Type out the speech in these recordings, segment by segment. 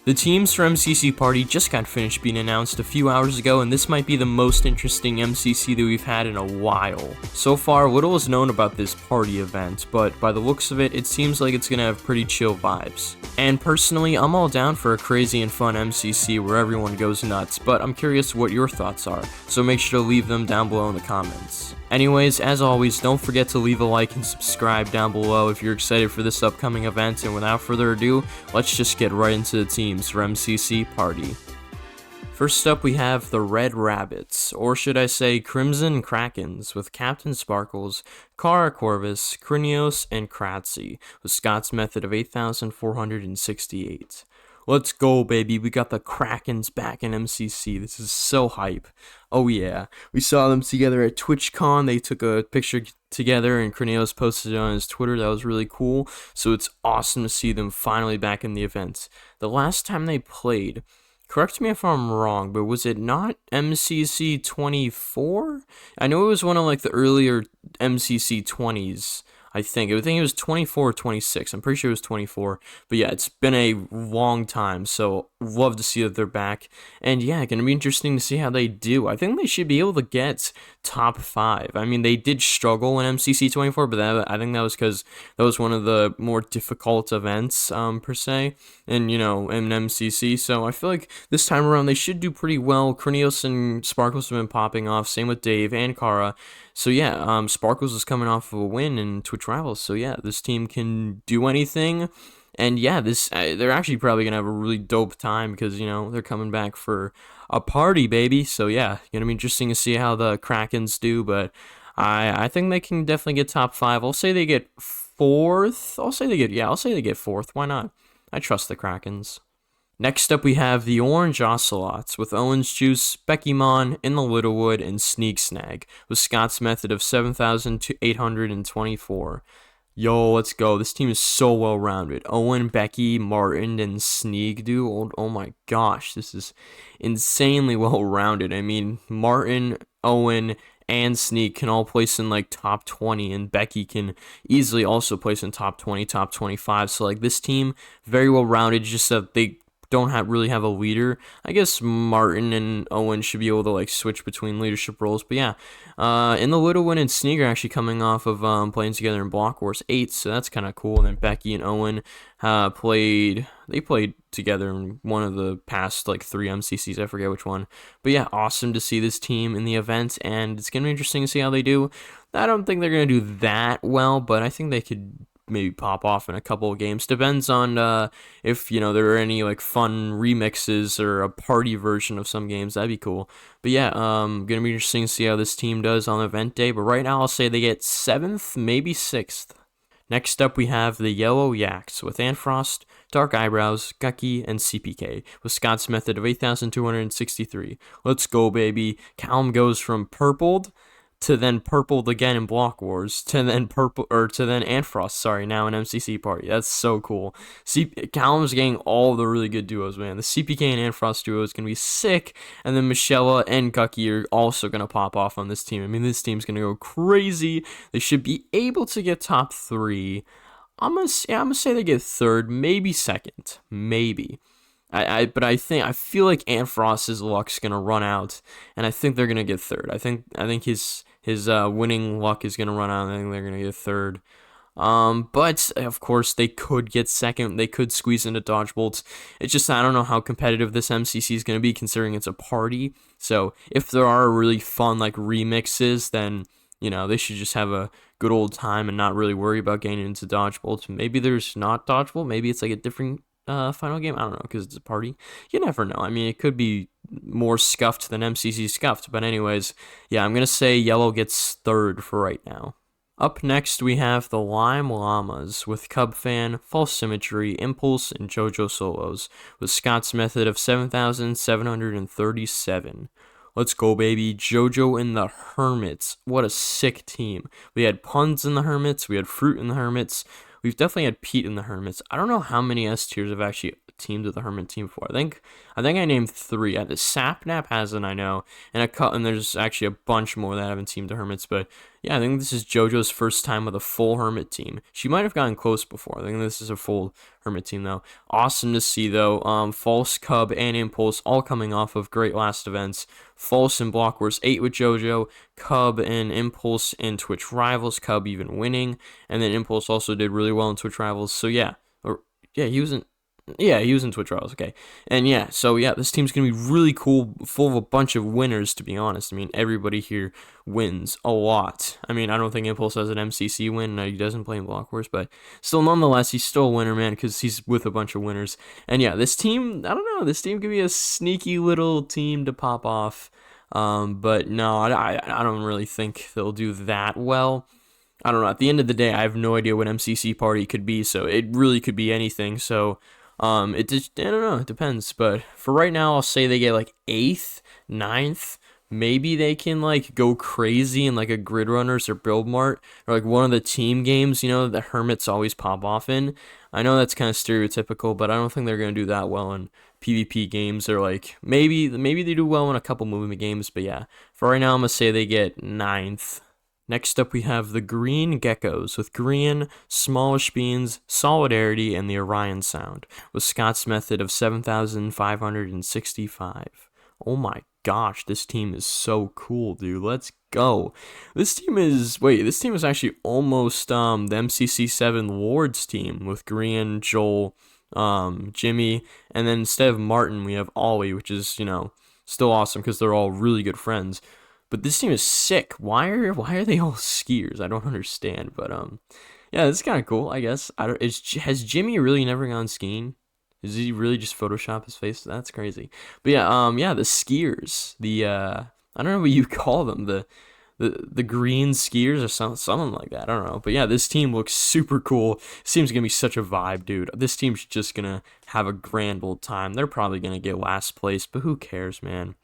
The teams for MCC Party just got finished being announced a few hours ago, and this might be the most interesting MCC that we've had in a while. So far, little is known about this party event, but by the looks of it, it seems like it's gonna have pretty chill vibes. And personally, I'm all down for a crazy and fun MCC where everyone goes nuts, but I'm curious what your thoughts are, so make sure to leave them down below in the comments. Anyways, as always, don't forget to leave a like and subscribe down below if you're excited for this upcoming event, and without further ado, let's just get right into the teams for MCC Party. First up, we have the Red Rabbits, or should I say Crimson Krakens, with Captain Sparkles, Kara Corvus, Krinios, and Krtzyy, with Scott's method of 8,468. Let's go, baby. We got the Krakens back in MCC. This is so hype. Oh, yeah. We saw them together at TwitchCon. They took a picture together, and Krinios posted it on his Twitter. That was really cool. So it's awesome to see them finally back in the event. The last time they played, correct me if I'm wrong, but was it not MCC 24? I know it was one of like the earlier MCC 20s. I think it was 24 or 26. I'm pretty sure it was 24. But yeah, it's been a long time, so love to see that they're back. And yeah, gonna be interesting to see how they do. I think they should be able to get top 5. I mean, they did struggle in MCC 24, but I think that was because that was one of the more difficult events, per se, and in MCC. So I feel like this time around they should do pretty well. Krinios and Sparkles have been popping off. Same with Dave and Kara. So yeah, Sparkles is coming off of a win in Twitch Rivals. So yeah, this team can do anything. And yeah, they're actually probably gonna have a really dope time because they're coming back for a party, baby. So yeah, gonna be interesting to see how the Krakens do. But I think they can definitely get top 5. I'll say they get 4th. I'll say they get 4th. Why not? I trust the Krakens. Next up, we have the Orange OCElots with Owen's Juice, Beckymon, Inthelittlewood, and Sneak Snag, with Scott's method of 7,824. Yo, let's go. This team is so well-rounded. Owen, Becky, Martin, and Sneak, dude. Oh my gosh, this is insanely well-rounded. I mean, Martin, Owen, and Sneak can all place in like top 20, and Becky can easily also place in top 20, top 25. So like this team, very well-rounded, just that they don't really have a leader. I guess Martin and Owen should be able to like switch between leadership roles. But yeah, Inthelittlewood and Sneak are actually coming off of playing together in Block Wars 8, so that's kind of cool. And then Becky and Owen played together in one of the past like 3 MCCs. I forget which one. But yeah, awesome to see this team in the event, and it's gonna be interesting to see how they do. I don't think they're gonna do that well, but I think they could maybe pop off in a couple of games. Depends on if there are any like fun remixes or a party version of some games. That'd be cool. But yeah, gonna be interesting to see how this team does on event day. But right now I'll say they get 7th, maybe 6th. Next up, we have the Yellow Yaks with Antfrost, Dark Eyebrows, Gucky, and CPK, with Scott's method of 8,263. Let's go, baby. Calm goes from purpled to then purpled again in Block Wars, to then Antfrost, now in MCC Party. That's so cool. Callum's getting all the really good duos, man. The CPK and Antfrost duo is going to be sick, and then Michelle and Gucky are also going to pop off on this team. I mean, this team's going to go crazy. They should be able to get top 3. I'm gonna say they get 3rd, maybe 2nd, maybe. But I feel like Antfrost's luck's gonna run out, and I think they're gonna get 3rd. I think his winning luck is gonna run out. I think they're gonna get 3rd. But of course they could get 2nd. They could squeeze into dodgebolts. It's just I don't know how competitive this MCC is gonna be considering it's a party. So if there are really fun like remixes, then they should just have a good old time and not really worry about getting into dodgebolts. Maybe there's not dodgeball. Maybe it's like a different final game. I don't know, because it's a party. You never know. I mean, it could be more scuffed than MCC scuffed. But anyways, yeah, I'm gonna say Yellow gets 3rd for right now. Up next, we have the Llamas with Cubfan, False Symmetry, Impulse, and JojoSolos, with Scott's method of 7,737. Let's go, baby. Jojo and the Hermits. What a sick team. We had Punz in the Hermits. We had Fruit in the Hermits. We've definitely had Pete in the Hermits. I don't know how many S tiers have actually teamed with the Hermit team before. I think I named 3. The Sapnap hasn't, I know, and there's actually a bunch more that haven't teamed the Hermits. But Yeah, I think this is JoJo's first time with a full Hermit team. She might have gotten close before. I think this is a full Hermit team, though. Awesome to see, though. False, Cub, and Impulse all coming off of great last events. False and Block Wars 8 with JoJo, Cub and Impulse in Twitch Rivals, Cub even winning, and then Impulse also did really well in Twitch Rivals. So yeah, he was in. Yeah, he was in Twitch Rivals, okay. And yeah, so yeah, this team's going to be really cool, full of a bunch of winners, to be honest. I mean, everybody here wins a lot. I mean, I don't think Impulse has an MCC win. He doesn't play in Block Wars, but still, nonetheless, he's still a winner, man, because he's with a bunch of winners. And yeah, this team, I don't know, this team could be a sneaky little team to pop off. But no, I don't really think they'll do that well. I don't know. At the end of the day, I have no idea what MCC Party could be, so it really could be anything. So it just, I don't know, it depends. But for right now, I'll say they get like 8th, 9th. Maybe they can like go crazy in like a Grid Runners or Build Mart or like one of the team games, you know, the Hermits always pop off in. I know that's kind of stereotypical, but I don't think they're gonna do that well in PvP games. Or like maybe they do well in a couple movement games, but yeah, for right now, I'm gonna say they get 9th. Next up, we have the Green Geckos with Grian, Smallishbeans, Solidarity, and the Orion Sound, with Scott's method of 7,565. Oh my gosh, this team is so cool, dude. Let's go. This team is actually almost the MCC7 Lords team with Grian, Joel, Jimmy, and then instead of Martin, we have Ollie, which is, you know, still awesome because they're all really good friends. But this team is sick. Why are they all skiers? I don't understand. But yeah, this is kind of cool, I guess. Has Jimmy really never gone skiing? Is he really just Photoshop his face? That's crazy. But yeah, the skiers, I don't know what you call them, the green skiers or something like that. I don't know. But yeah, this team looks super cool. This team's gonna be such a vibe, dude. This team's just gonna have a grand old time. They're probably gonna get last place, but who cares, man?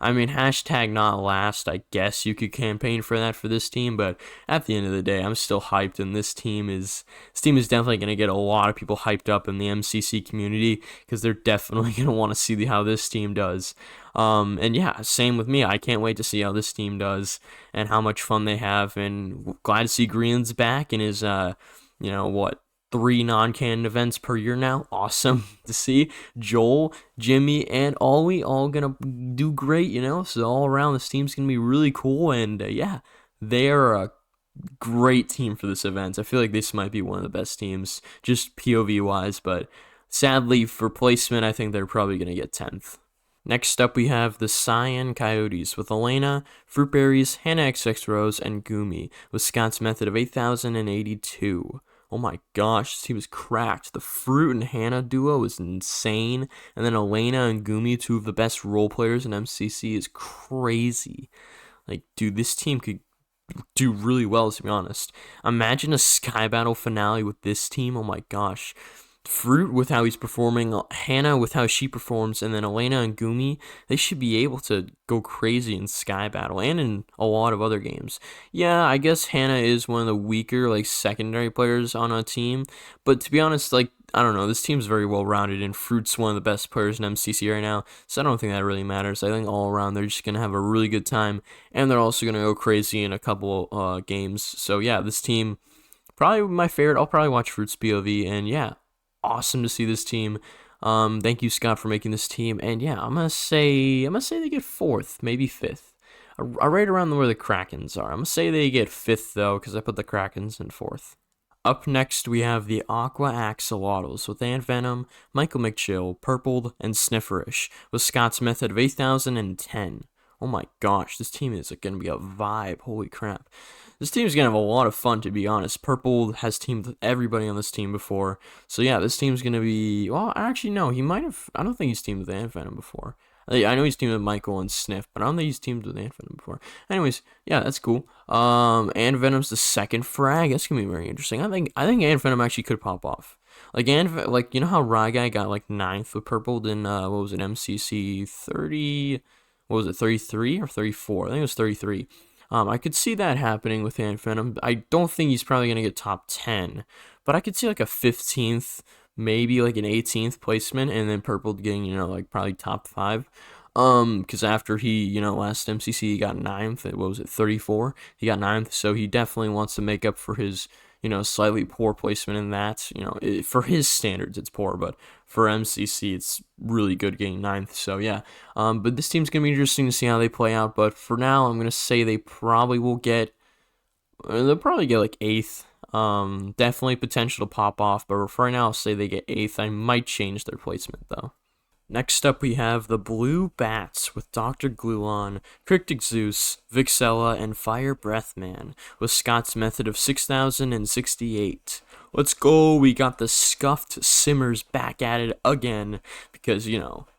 I mean, hashtag not last. I guess you could campaign for that for this team, but at the end of the day, I'm still hyped, and this team is definitely going to get a lot of people hyped up in the MCC community because they're definitely going to want to see how this team does. And yeah, same with me. I can't wait to see how this team does and how much fun they have, and glad to see Grian's back in his, 3 non-canon events per year now. Awesome to see. Joel, Jimmy, and Ollie all gonna do great, you know? So all around, this team's gonna be really cool, and yeah, they are a great team for this event. I feel like this might be one of the best teams, just POV-wise, but sadly, for placement, I think they're probably gonna get 10th. Next up, we have the Canan Coyotes with Elena, Fruitberries, Hannah XX Rose, and Gumi, with Scott's method of 8,082. Oh my gosh, this team is cracked. The Fruit and Hannah duo is insane. And then Elena and Gumi, 2 of the best role players in MCC, is crazy. Like, dude, this team could do really well, to be honest. Imagine a Sky Battle finale with this team. Oh my gosh. Fruit with how he's performing, Hannah with how she performs, and then Elena and Gumi, they should be able to go crazy in Sky Battle and in a lot of other games. Yeah, I guess Hannah is one of the weaker, like, secondary players on a team, but to be honest, like, I don't know, this team's very well-rounded, and Fruit's one of the best players in MCC right now, so I don't think that really matters. I think all around, they're just going to have a really good time, and they're also going to go crazy in a couple games. So yeah, this team, probably my favorite. I'll probably watch Fruit's POV, and yeah, awesome to see this team. Thank you, Scott, for making this team. And yeah, I'm gonna say they get 4th, maybe 5th. Right around where the Krakens are. I'm gonna say they get 5th though, because I put the Krakens in 4th. Up next, we have the Aqua Axel A with Antvenom, Michael McChill, Purpled, and Snifferish, with Scott's method of 8,010. Oh my gosh, this team is going to be a vibe. Holy crap. This team is going to have a lot of fun, to be honest. Purple has teamed with everybody on this team before. So yeah, this team's going to be... Well, actually, no. He might have... I don't think he's teamed with Antvenom before. I know he's teamed with Michael and Sniff, but I don't think he's teamed with Antvenom before. Anyways, yeah, that's cool. Antvenom's the 2nd frag. That's going to be very interesting. I think Antvenom actually could pop off. Like, you know how Rye Guy got, like, 9th with Purple in, what was it, MCC 30... What was it, 33 or 34? I think it was 33. I could see that happening with Antvenom. I don't think he's probably going to get top 10, but I could see like a 15th, maybe like an 18th placement, and then Purple getting, like probably top 5. Because after he, last MCC, he got ninth. What was it, 34? He got ninth, so he definitely wants to make up for his, slightly poor placement in that. For his standards, it's poor, but for MCC, it's really good getting ninth. So yeah, but this team's gonna be interesting to see how they play out. But for now, I'm gonna say they probably will get, they'll probably get like eighth. Definitely potential to pop off, but for right now, I'll say they get eighth. I might change their placement though. Next up, we have the Blue Bats with Dr. Gluon, Krtzyy, Vixella, and Fire Breath Man with Scott's method of 6068. Let's go! We got the Scuffed Simmers back at it again because,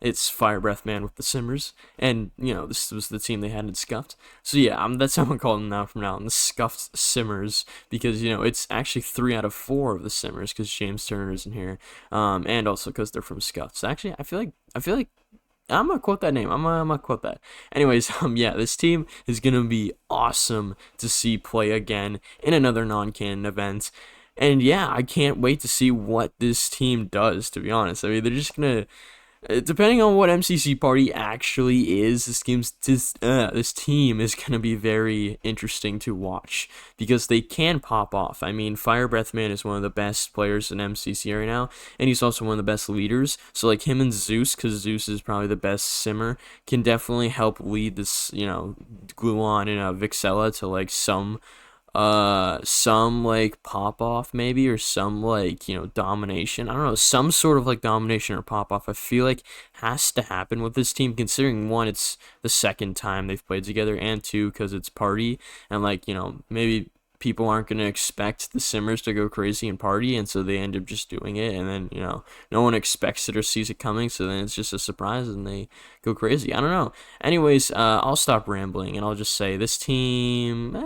it's Fire Breath Man with the Simmers, and, this was the team they had in Scuffed. So yeah, that's how I'm calling them now from now on, the Scuffed Simmers, because, it's actually 3 out of 4 of the Simmers because James Turner isn't here, and also because they're from Scuffed. So actually, I feel like I'm gonna quote that name. I'm gonna quote that. Anyways, yeah, this team is gonna be awesome to see play again in another non-canon event. And yeah, I can't wait to see what this team does, to be honest. I mean, they're just gonna, depending on what MCC Party actually is, this team is gonna be very interesting to watch because they can pop off. I mean, Fire Breath Man is one of the best players in MCC right now, and he's also one of the best leaders. So like him and Zeus, because Zeus is probably the best simmer, can definitely help lead this, Gluon and Vixella to like some like pop off maybe, or some like domination. I don't know, some sort of like domination or pop off I feel like has to happen with this team, considering one, it's the second time they've played together, and two, because it's Party, and like maybe people aren't going to expect the Simmers to go crazy in Party, and so they end up just doing it, and then no one expects it or sees it coming, so then it's just a surprise and they go crazy. I don't know. Anyways, I'll stop rambling and I'll just say this team,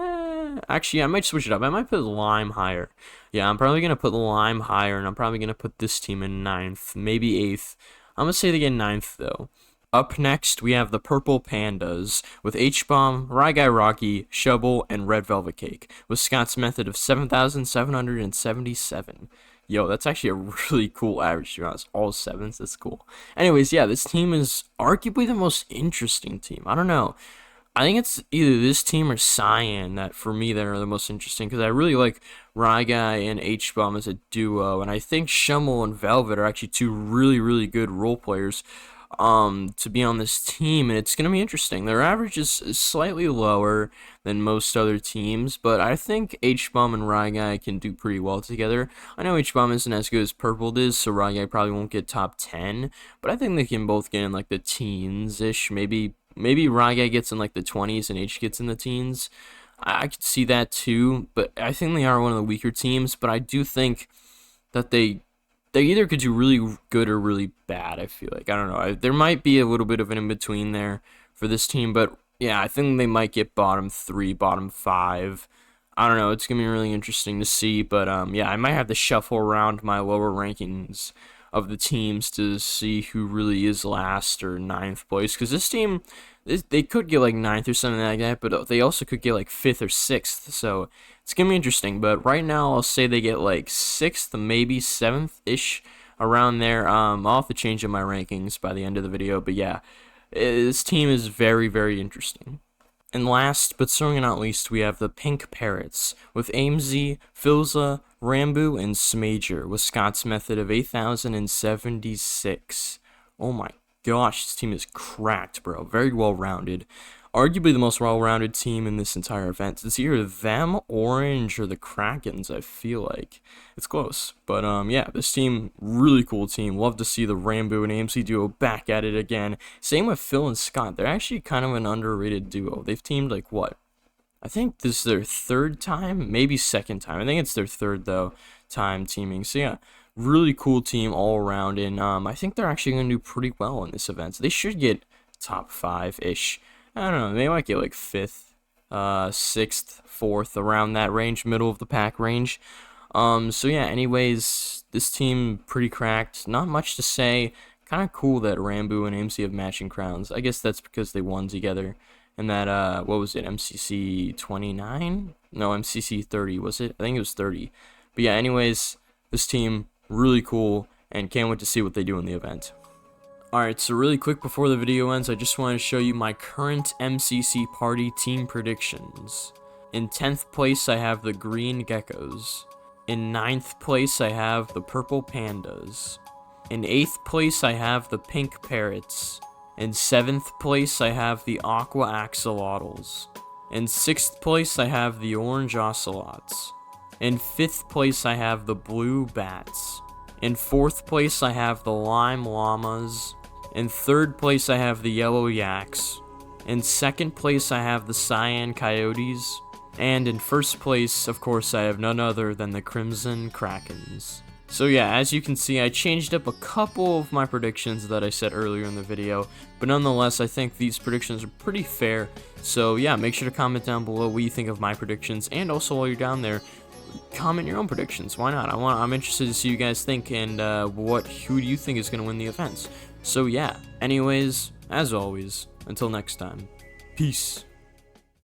actually, I might switch it up. I might put Lime higher. Yeah, I'm probably going to put Lime higher, and I'm probably going to put this team in 9th, maybe 8th. I'm going to say they get 9th, though. Up next, we have the Purple Pandas with H-Bomb, Ryguy Rocky, Shovel, and Red Velvet Cake with Scott's method of 7,777. Yo, that's actually a really cool average, to be honest. All 7s, that's cool. Anyways, yeah, this team is arguably the most interesting team. I don't know. I think it's either this team or Cyan that, for me, that are the most interesting, because I really like Ryguy and H-Bomb as a duo, and I think Shumble and Velvet are actually 2 really, really good role players to be on this team, and it's going to be interesting. Their average is slightly lower than most other teams, but I think H-Bomb and Ryguy can do pretty well together. I know H-Bomb isn't as good as Purple is, so Ryguy probably won't get top 10, but I think they can both get in like the teens-ish, maybe Ryguy gets in like the 20s and H gets in the teens. I could see that too, but I think they are one of the weaker teams, but I do think that they either could do really good or really bad, I feel like. I don't know. There might be a little bit of an in-between there for this team, but yeah, I think they might get bottom 3, bottom 5. I don't know. It's going to be really interesting to see, but yeah, I might have to shuffle around my lower rankings of the teams to see who really is last or 9th place, because this team, they could get like 9th or something like that, but they also could get like 5th or 6th, so it's gonna be interesting. But right now I'll say they get like 6th, maybe 7th-ish, around there. I'll have to change up my rankings by the end of the video, but yeah, this team is very, very interesting. And last, but certainly not least, we have the Pink Parrots with AimZ, Filza, Rambu, and Smager with Scott's method of 8,076. Oh my gosh, this team is cracked, bro. Very well-rounded. Arguably the most well-rounded team in this entire event. It's either them, Orange, or the Krakens, I feel like. It's close. But, yeah, this team, really cool team. Love to see the Rambu and AMC duo back at it again. Same with Phil and Scott. They're actually kind of an underrated duo. They've teamed, like, what? I think this is their 3rd time? Maybe 2nd time. I think it's their 3rd, though, time teaming. So, yeah, really cool team all around. And, I think they're actually going to do pretty well in this event. So they should get top 5-ish. I don't know, they might get like 5th, 6th, 4th, around that range, middle of the pack range. So yeah, anyways, this team pretty cracked. Not much to say. Kind of cool that Rambu and AMC have matching crowns. I guess that's because they won together. And that, what was it, MCC 29? No, MCC 30, was it? I think it was 30. But yeah, anyways, this team, really cool, and can't wait to see what they do in the event. Alright, so really quick before the video ends, I just want to show you my current MCC Party team predictions. In 10th place, I have the green Geckos. In 9th place, I have the purple Pandas. In 8th place, I have the pink Parrots. In 7th place, I have the Aqua Axel A. In 6th place, I have the orange OCElots. In 5th place, I have the blue Bats. In 4th place, I have the lime Llamas. In 3rd place, I have the yellow Yaks. In 2nd place, I have the cyan Coyotes. And in 1st place, of course, I have none other than the crimson Krakens. So yeah, as you can see, I changed up a couple of my predictions that I said earlier in the video, but nonetheless, I think these predictions are pretty fair. So yeah, make sure to comment down below what you think of my predictions, and also while you're down there, comment your own predictions. Why not? I'm interested to see what you guys think, and who do you think is going to win the events. So yeah, anyways, as always, until next time, peace.